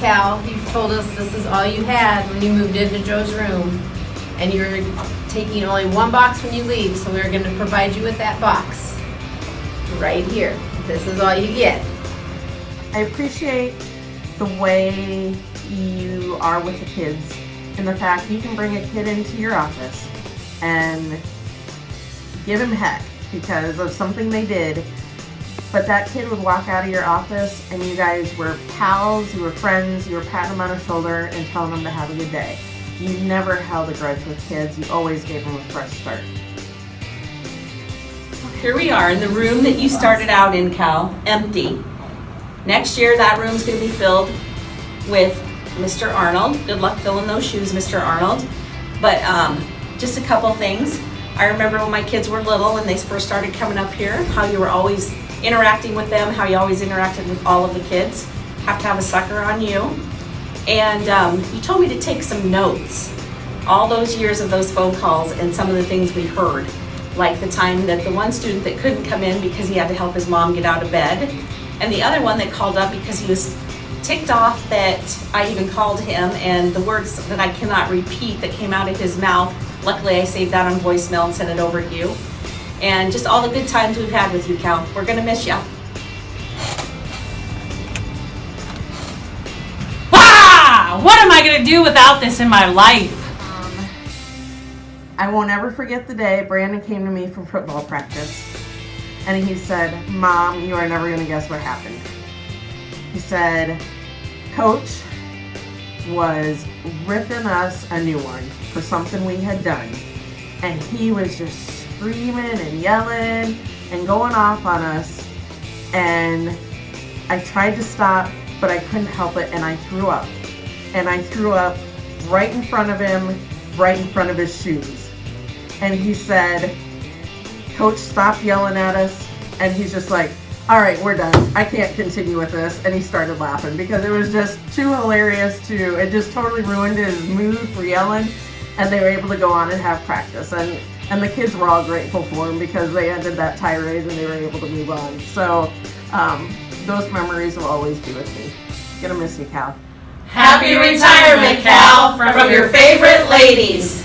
Cal, you've told us this is all you had when you moved into Joe's room, and you're taking only one box when you leave, so we're going to provide you with that box right here. This is all you get. I appreciate the way you are with the kids and the fact you can bring a kid into your office and give him heck because of something they did, but that kid would walk out of your office and you guys were pals, you were friends, you were patting him on the shoulder and telling him to have a good day. You never held a grudge with kids, you always gave them a fresh start. Here we are in the room that you started out in, Cal, empty. Next year that room's going to be filled with Mr. Arnold. Good luck filling those shoes, Mr. Arnold. But just a couple things. I remember when my kids were little and they first started coming up here, how you were always interacting with them, how you always interacted with all of the kids. Have to have a sucker on you. And you told me to take some notes. All those years of those phone calls and some of the things we heard. Like the time that the one student that couldn't come in because he had to help his mom get out of bed. And the other one that called up because he was ticked off that I even called him and the words that I cannot repeat that came out of his mouth. Luckily I saved that on voicemail and sent it over to you. And just all the good times we've had with you, Cal. We're gonna miss you. Wow! What am I gonna do without this in my life? I won't ever forget the day Brandon came to me from football practice and he said, "Mom, you are never gonna guess what happened." He said, "Coach was ripping us a new one for something we had done." And he was just screaming and yelling and going off on us. And I tried to stop, but I couldn't help it and I threw up. And I threw up right in front of him, right in front of his shoes. And he said, "Coach, stop yelling at us." And he's just like, "All right, we're done. I can't continue with this." And he started laughing because it was just too hilarious it just totally ruined his mood for yelling. And they were able to go on and have practice. And the kids were all grateful for him because they ended that tirade and they were able to move on. So those memories will always be with me. Gonna miss you, Cal. Happy retirement, Cal, from your favorite ladies.